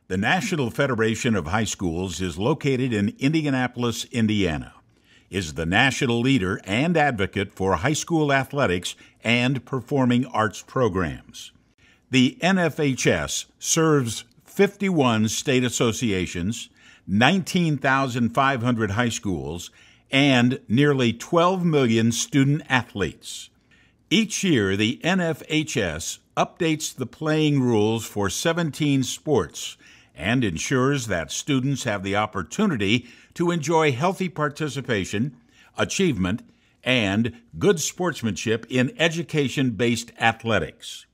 The National Federation of High Schools is located in Indianapolis, Indiana, is the national leader and advocate for high school athletics and performing arts programs. The NFHS serves 51 state associations, 19,500 high schools, and nearly 12 million student athletes. Each year, the NFHS updates the playing rules for 17 sports and ensures that students have the opportunity to enjoy healthy participation, achievement, and good sportsmanship in education-based athletics.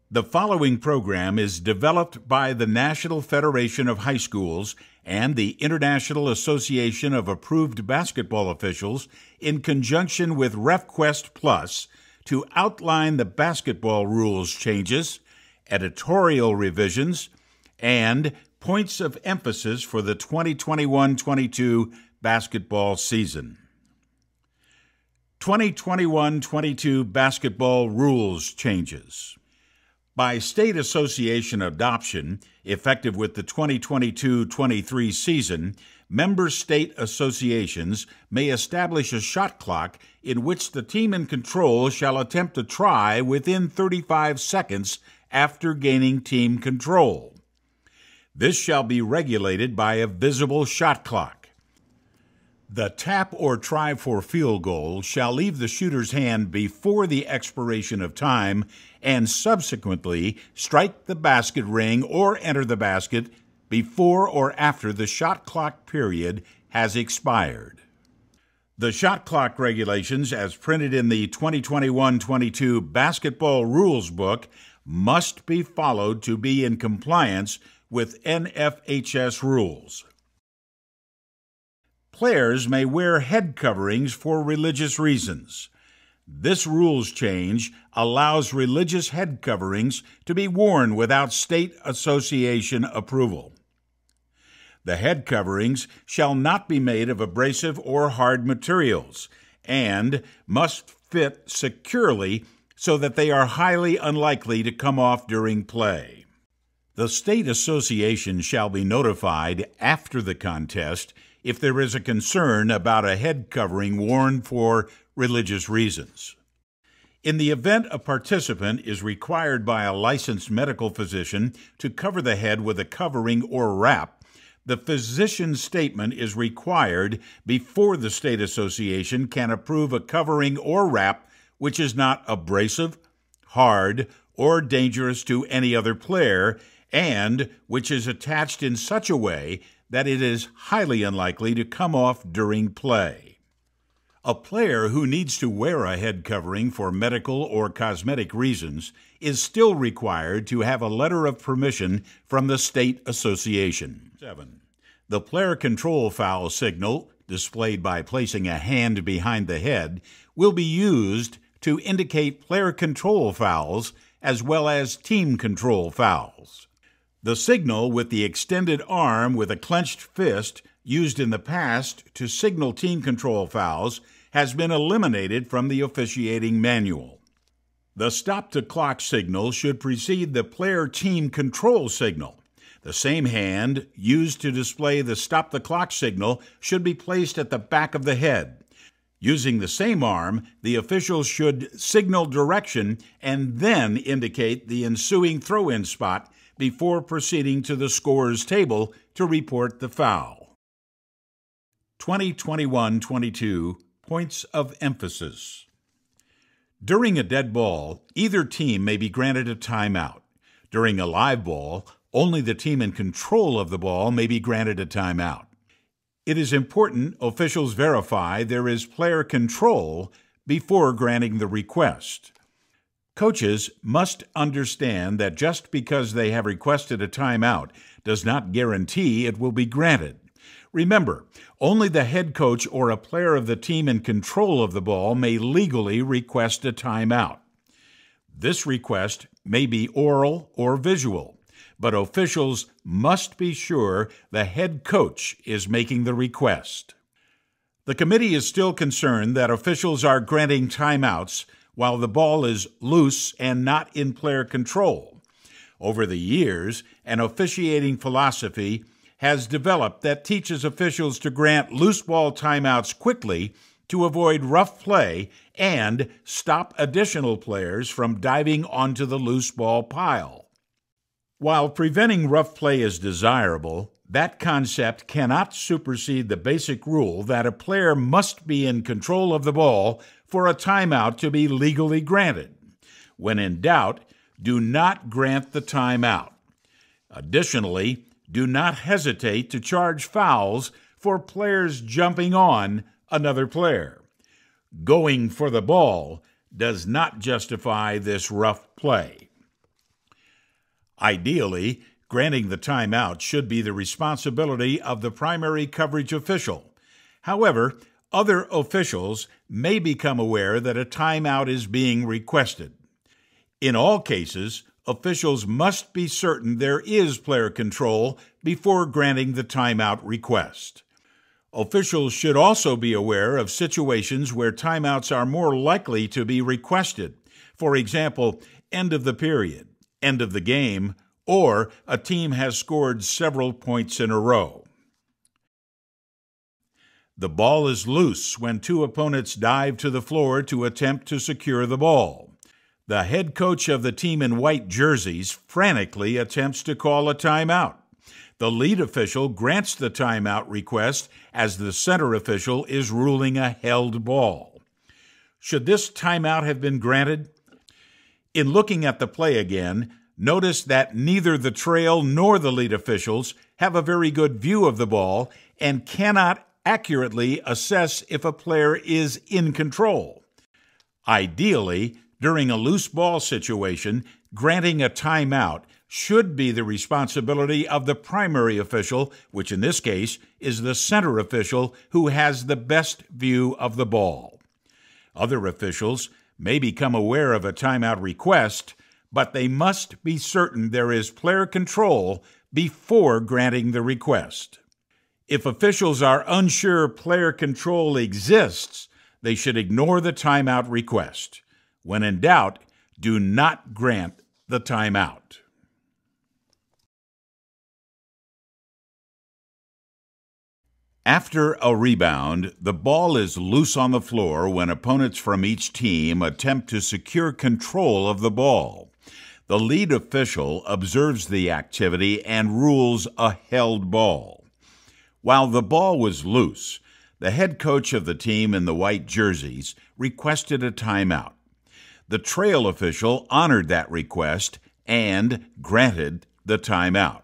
The following program is developed by the National Federation of High Schools and the International Association of Approved Basketball Officials in conjunction with RefQuest Plus to outline the basketball rules changes, editorial revisions, and points of emphasis for the 2021-22 basketball season. 2021-22 basketball rules changes. By state association adoption, effective with the 2022-23 season, member state associations may establish a shot clock in which the team in control shall attempt a try within 35 seconds after gaining team control. This shall be regulated by a visible shot clock. The tap or try for field goal shall leave the shooter's hand before the expiration of time and subsequently strike the basket ring or enter the basket before or after the shot clock period has expired. The shot clock regulations, as printed in the 2021-22 Basketball Rules Book, must be followed to be in compliance with NFHS rules. Players may wear head coverings for religious reasons. This rules change allows religious head coverings to be worn without state association approval. The head coverings shall not be made of abrasive or hard materials and must fit securely so that they are highly unlikely to come off during play. The state association shall be notified after the contest if there is a concern about a head covering worn for religious reasons. In the event a participant is required by a licensed medical physician to cover the head with a covering or wrap, the physician's statement is required before the state association can approve a covering or wrap which is not abrasive, hard, or dangerous to any other player, and which is attached in such a way that it is highly unlikely to come off during play. A player who needs to wear a head covering for medical or cosmetic reasons is still required to have a letter of permission from the state association. 7. The player control foul signal, displayed by placing a hand behind the head, will be used to indicate player control fouls as well as team control fouls. The signal with the extended arm with a clenched fist used in the past to signal team control fouls has been eliminated from the officiating manual. The stop-the-clock signal should precede the player team control signal. The same hand used to display the stop-the-clock signal should be placed at the back of the head. Using the same arm, the officials should signal direction and then indicate the ensuing throw-in spot before proceeding to the scorer's table to report the foul. 2021-22 Points of Emphasis. During a dead ball, either team may be granted a timeout. During a live ball, only the team in control of the ball may be granted a timeout. It is important officials verify there is player control before granting the request. Coaches must understand that just because they have requested a timeout does not guarantee it will be granted. Remember, only the head coach or a player of the team in control of the ball may legally request a timeout. This request may be oral or visual, but officials must be sure the head coach is making the request. The committee is still concerned that officials are granting timeouts while the ball is loose and not in player control. Over the years, an officiating philosophy has developed that teaches officials to grant loose ball timeouts quickly to avoid rough play and stop additional players from diving onto the loose ball pile. While preventing rough play is desirable, that concept cannot supersede the basic rule that a player must be in control of the ball for a timeout to be legally granted. When in doubt, do not grant the timeout. Additionally, do not hesitate to charge fouls for players jumping on another player. Going for the ball does not justify this rough play. Ideally, granting the timeout should be the responsibility of the primary coverage official. However, other officials may become aware that a timeout is being requested. In all cases, officials must be certain there is player control before granting the timeout request. Officials should also be aware of situations where timeouts are more likely to be requested. For example, end of the period, end of the game, or a team has scored several points in a row. The ball is loose when two opponents dive to the floor to attempt to secure the ball. The head coach of the team in white jerseys frantically attempts to call a timeout. The lead official grants the timeout request as the center official is ruling a held ball. Should this timeout have been granted? In looking at the play again, notice that neither the trail nor the lead officials have a very good view of the ball and cannot accurately assess if a player is in control. Ideally, during a loose ball situation, granting a timeout should be the responsibility of the primary official, which in this case is the center official who has the best view of the ball. Other officials may become aware of a timeout request, but they must be certain there is player control before granting the request. If officials are unsure player control exists, they should ignore the timeout request. When in doubt, do not grant the timeout. After a rebound, the ball is loose on the floor when opponents from each team attempt to secure control of the ball. The lead official observes the activity and rules a held ball. While the ball was loose, the head coach of the team in the white jerseys requested a timeout. The trail official honored that request and granted the timeout.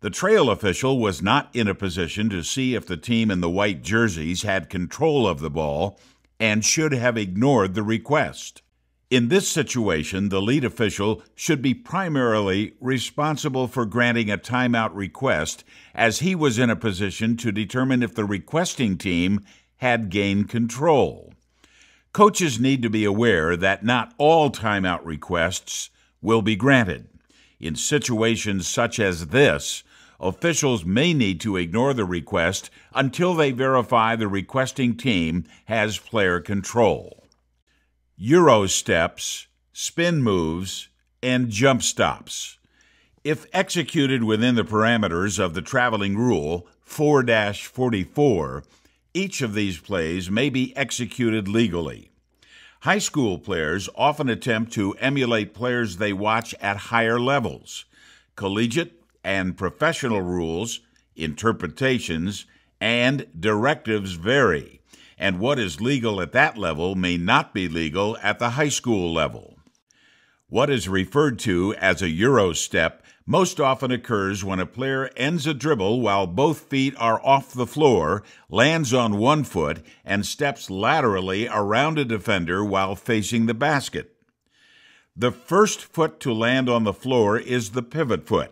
The trail official was not in a position to see if the team in the white jerseys had control of the ball and should have ignored the request. In this situation, the lead official should be primarily responsible for granting a timeout request, as he was in a position to determine if the requesting team had gained control. Coaches need to be aware that not all timeout requests will be granted. In situations such as this, officials may need to ignore the request until they verify the requesting team has player control. Euro steps, spin moves, and jump stops. If executed within the parameters of the traveling rule 4-44, each of these plays may be executed legally. High school players often attempt to emulate players they watch at higher levels. Collegiate and professional rules, interpretations, and directives vary, and what is legal at that level may not be legal at the high school level. What is referred to as a Euro step most often occurs when a player ends a dribble while both feet are off the floor, lands on one foot, and steps laterally around a defender while facing the basket. The first foot to land on the floor is the pivot foot,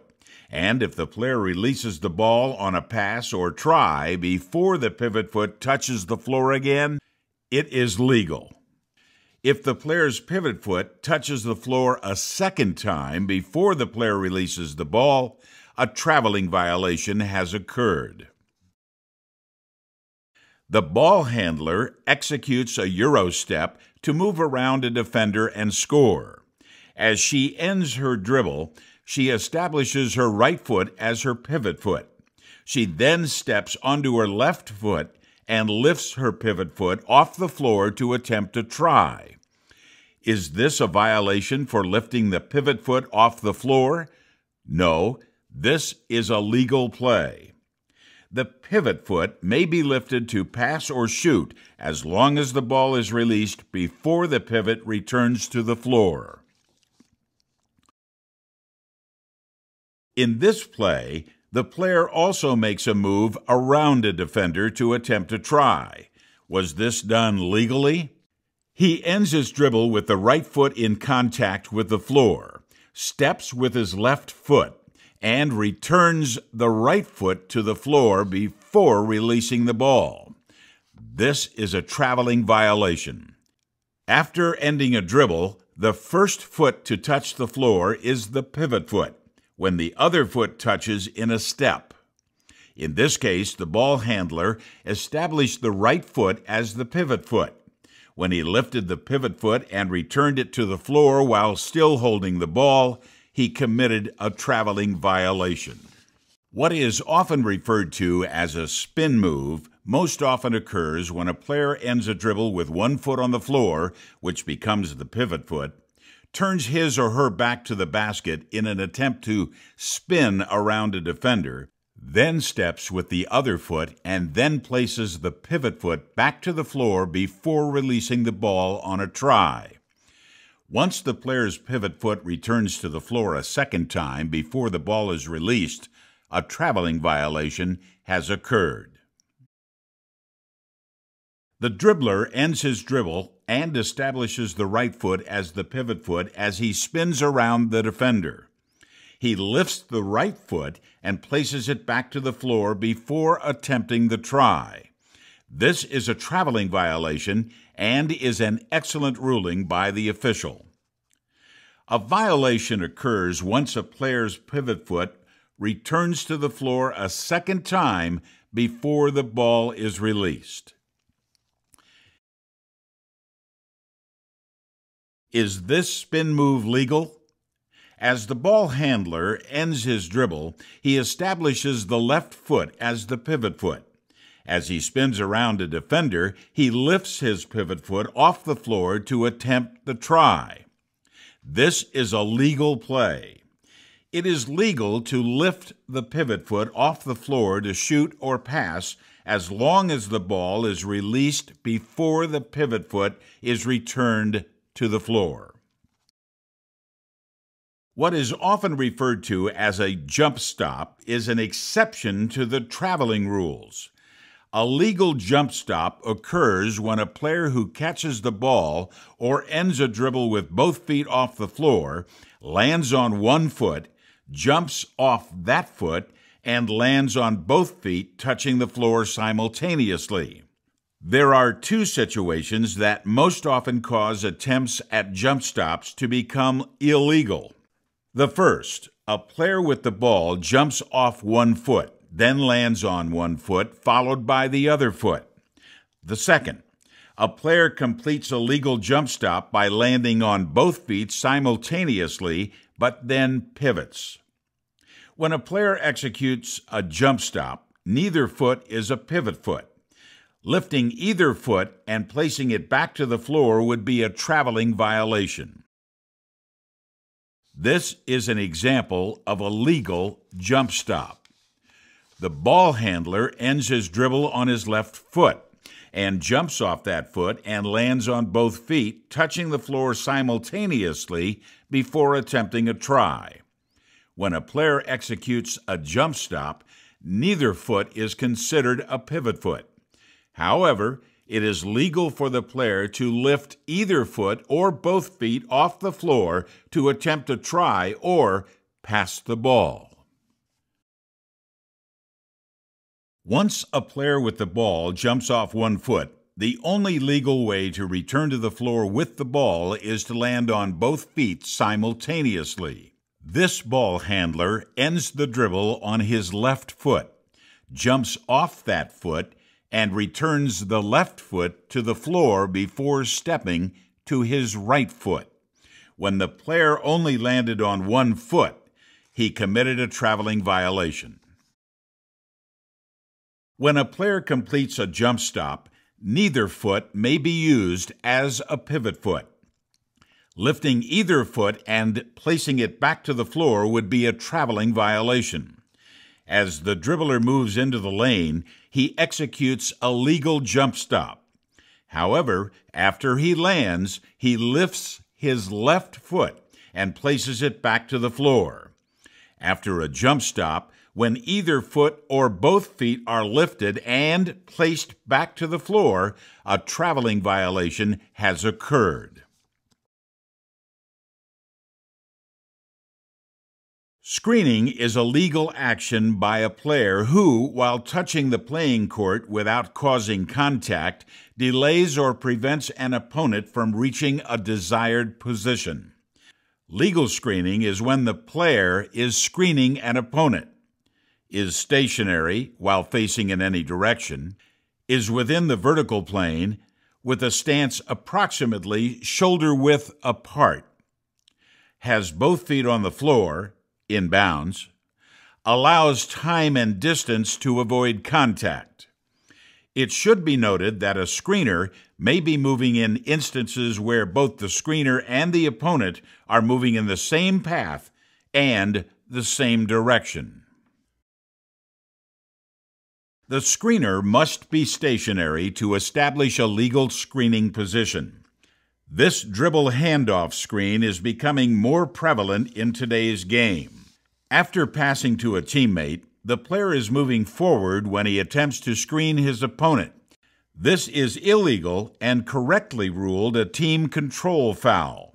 and if the player releases the ball on a pass or try before the pivot foot touches the floor again, it is legal. If the player's pivot foot touches the floor a second time before the player releases the ball, a traveling violation has occurred. The ball handler executes a Euro step to move around a defender and score. As she ends her dribble, She establishes her right foot as her pivot foot. She then steps onto her left foot and lifts her pivot foot off the floor to attempt a try. Is this a violation for lifting the pivot foot off the floor? No, this is a legal play. The pivot foot may be lifted to pass or shoot as long as the ball is released before the pivot returns to the floor. In this play, the player also makes a move around a defender to attempt a try. Was this done legally? He ends his dribble with the right foot in contact with the floor, steps with his left foot, and returns the right foot to the floor before releasing the ball. This is a traveling violation. After ending a dribble, the first foot to touch the floor is the pivot foot, when the other foot touches in a step. In this case, the ball handler established the right foot as the pivot foot. When he lifted the pivot foot and returned it to the floor while still holding the ball, he committed a traveling violation. What is often referred to as a spin move most often occurs when a player ends a dribble with one foot on the floor, which becomes the pivot foot, turns his or her back to the basket in an attempt to spin around a defender, then steps with the other foot and then places the pivot foot back to the floor before releasing the ball on a try. Once the player's pivot foot returns to the floor a second time before the ball is released, a traveling violation has occurred. The dribbler ends his dribble and establishes the right foot as the pivot foot as he spins around the defender. He lifts the right foot and places it back to the floor before attempting the try. This is a traveling violation and is an excellent ruling by the official. A violation occurs once a player's pivot foot returns to the floor a second time before the ball is released. Is this spin move legal? As the ball handler ends his dribble, he establishes the left foot as the pivot foot. As he spins around a defender, he lifts his pivot foot off the floor to attempt the try. This is a legal play. It is legal to lift the pivot foot off the floor to shoot or pass as long as the ball is released before the pivot foot is returned to the floor. What is often referred to as a jump stop is an exception to the traveling rules. A legal jump stop occurs when a player who catches the ball or ends a dribble with both feet off the floor, lands on one foot, jumps off that foot, and lands on both feet touching the floor simultaneously. There are two situations that most often cause attempts at jump stops to become illegal. The first, a player with the ball jumps off one foot, then lands on one foot, followed by the other foot. The second, a player completes a legal jump stop by landing on both feet simultaneously, but then pivots. When a player executes a jump stop, neither foot is a pivot foot. Lifting either foot and placing it back to the floor would be a traveling violation. This is an example of a legal jump stop. The ball handler ends his dribble on his left foot and jumps off that foot and lands on both feet, touching the floor simultaneously before attempting a try. When a player executes a jump stop, neither foot is considered a pivot foot. However, it is legal for the player to lift either foot or both feet off the floor to attempt a try or pass the ball. Once a player with the ball jumps off one foot, the only legal way to return to the floor with the ball is to land on both feet simultaneously. This ball handler ends the dribble on his left foot, jumps off that foot, and returns the left foot to the floor before stepping to his right foot. When the player only landed on one foot, he committed a traveling violation. When a player completes a jump stop, neither foot may be used as a pivot foot. Lifting either foot and placing it back to the floor would be a traveling violation. As the dribbler moves into the lane, he executes a legal jump stop. However, after he lands, he lifts his left foot and places it back to the floor. After a jump stop, when either foot or both feet are lifted and placed back to the floor, a traveling violation has occurred. Screening is a legal action by a player who, while touching the playing court without causing contact, delays or prevents an opponent from reaching a desired position. Legal screening is when the player is screening an opponent, is stationary while facing in any direction, is within the vertical plane with a stance approximately shoulder width apart, has both feet on the floor, in bounds, allows time and distance to avoid contact. It should be noted that a screener may be moving in instances where both the screener and the opponent are moving in the same path and the same direction. The screener must be stationary to establish a legal screening position. This dribble handoff screen is becoming more prevalent in today's game. After passing to a teammate, the player is moving forward when he attempts to screen his opponent. This is illegal and correctly ruled a team control foul.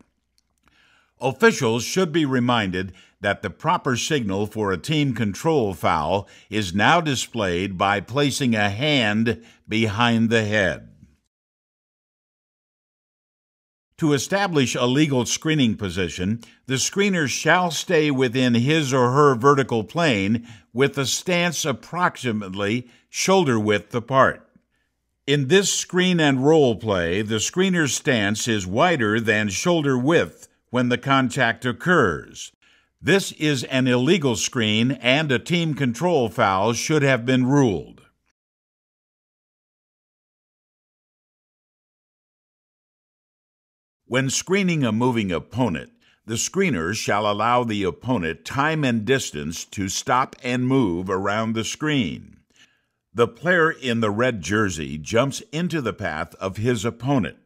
Officials should be reminded that the proper signal for a team control foul is now displayed by placing a hand behind the head. To establish a legal screening position, the screener shall stay within his or her vertical plane with a stance approximately shoulder width apart. In this screen and roll play, the screener's stance is wider than shoulder width when the contact occurs. This is an illegal screen and a team control foul should have been ruled. When screening a moving opponent, the screener shall allow the opponent time and distance to stop and move around the screen. The player in the red jersey jumps into the path of his opponent.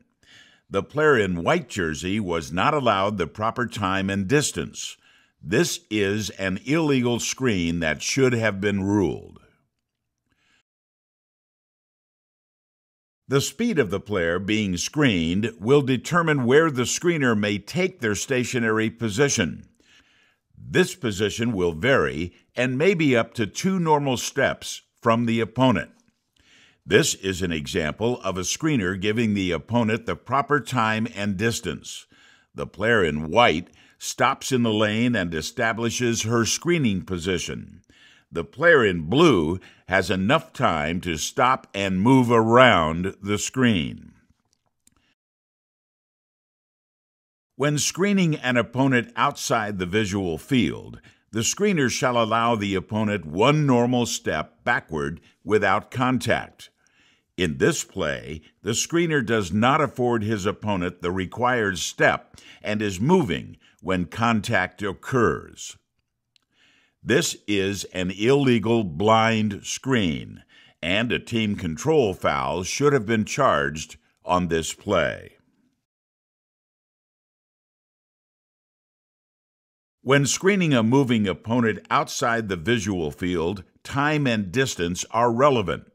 The player in white jersey was not allowed the proper time and distance. This is an illegal screen that should have been ruled. The speed of the player being screened will determine where the screener may take their stationary position. This position will vary and may be up to 2 normal steps from the opponent. This is an example of a screener giving the opponent the proper time and distance. The player in white stops in the lane and establishes her screening position. The player in blue has enough time to stop and move around the screen. When screening an opponent outside the visual field, the screener shall allow the opponent 1 normal step backward without contact. In this play, the screener does not afford his opponent the required step and is moving when contact occurs. This is an illegal blind screen, and a team control foul should have been charged on this play. When screening a moving opponent outside the visual field, time and distance are relevant.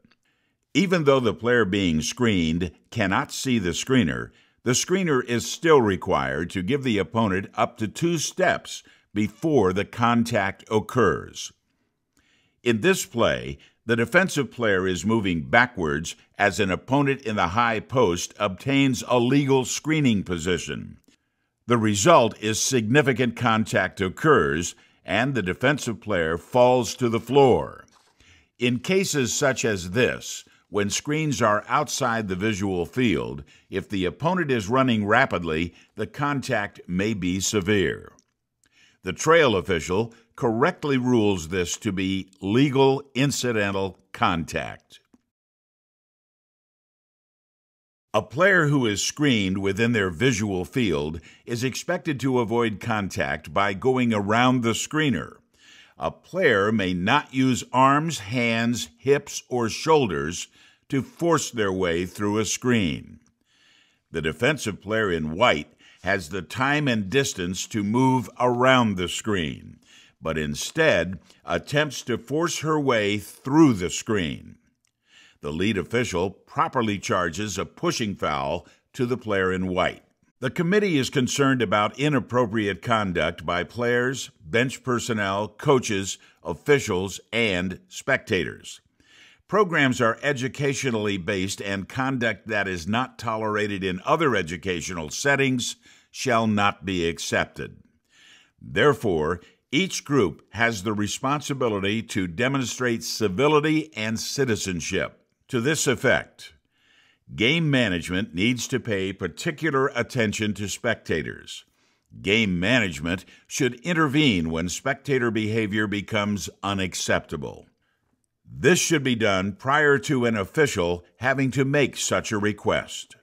Even though the player being screened cannot see the screener is still required to give the opponent up to 2 steps before the contact occurs. In this play, the defensive player is moving backwards as an opponent in the high post obtains a legal screening position. The result is significant contact occurs and the defensive player falls to the floor. In cases such as this, when screens are outside the visual field, if the opponent is running rapidly, the contact may be severe. The trail official correctly rules this to be legal incidental contact. A player who is screened within their visual field is expected to avoid contact by going around the screener. A player may not use arms, hands, hips, or shoulders to force their way through a screen. The defensive player in white has the time and distance to move around the screen, but instead attempts to force her way through the screen. The lead official properly charges a pushing foul to the player in white. The committee is concerned about inappropriate conduct by players, bench personnel, coaches, officials, and spectators. Programs are educationally based, and conduct that is not tolerated in other educational settings shall not be accepted. Therefore, each group has the responsibility to demonstrate civility and citizenship. To this effect, game management needs to pay particular attention to spectators. Game management should intervene when spectator behavior becomes unacceptable. This should be done prior to an official having to make such a request.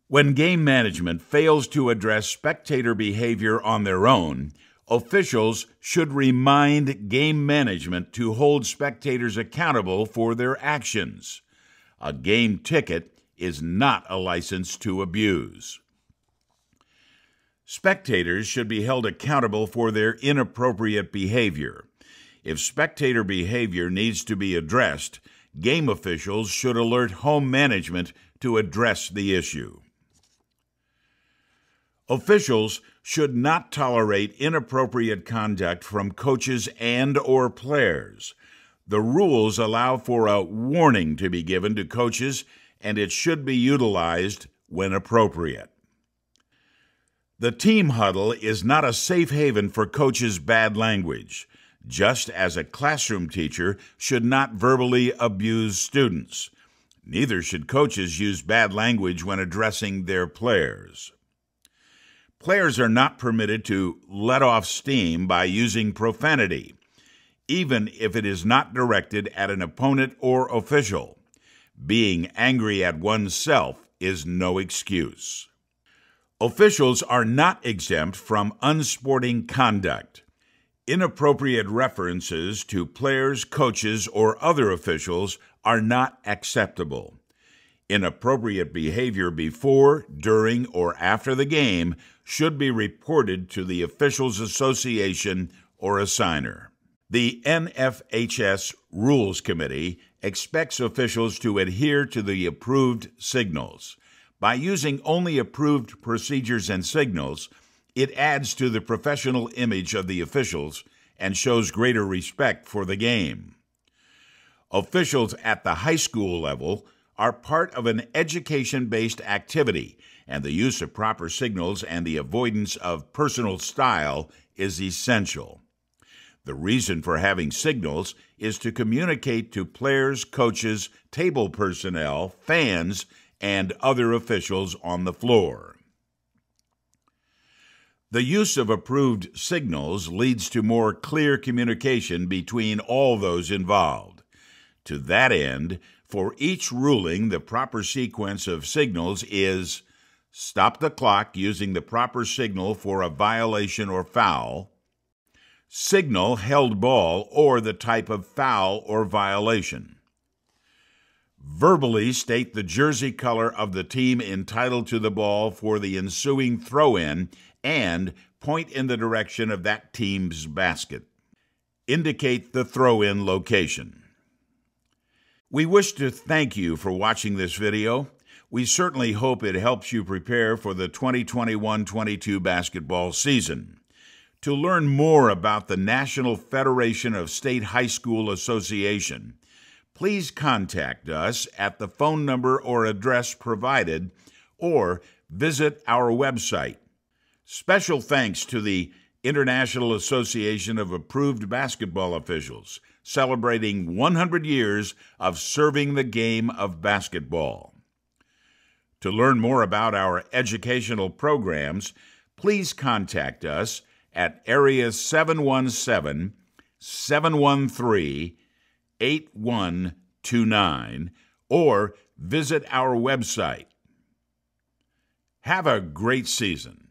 When game management fails to address spectator behavior on their own, officials should remind game management to hold spectators accountable for their actions. A game ticket is not a license to abuse. Spectators should be held accountable for their inappropriate behavior. If spectator behavior needs to be addressed, game officials should alert home management to address the issue. Officials should not tolerate inappropriate conduct from coaches and/or players. The rules allow for a warning to be given to coaches, and it should be utilized when appropriate. The team huddle is not a safe haven for coaches' bad language, just as a classroom teacher should not verbally abuse students. Neither should coaches use bad language when addressing their players. Players are not permitted to let off steam by using profanity, even if it is not directed at an opponent or official. Being angry at oneself is no excuse. Officials are not exempt from unsporting conduct. Inappropriate references to players, coaches, or other officials are not acceptable. Inappropriate behavior before, during, or after the game should be reported to the Officials Association or assigner. The NFHS Rules Committee expects officials to adhere to the approved signals. By using only approved procedures and signals, it adds to the professional image of the officials and shows greater respect for the game. Officials at the high school level are part of an education-based activity, and the use of proper signals and the avoidance of personal style is essential. The reason for having signals is to communicate to players, coaches, table personnel, fans, and other officials on the floor. The use of approved signals leads to more clear communication between all those involved. To that end, for each ruling, the proper sequence of signals is: stop the clock using the proper signal for a violation or foul, signal held ball or the type of foul or violation, verbally state the jersey color of the team entitled to the ball for the ensuing throw-in and point in the direction of that team's basket, indicate the throw-in location. We wish to thank you for watching this video. We certainly hope it helps you prepare for the 2021-22 basketball season. To learn more about the National Federation of State High School Association, please contact us at the phone number or address provided or visit our website. Special thanks to the International Association of Approved Basketball Officials, celebrating 100 years of serving the game of basketball. To learn more about our educational programs, please contact us at area 717-713-8129 or visit our website. Have a great season.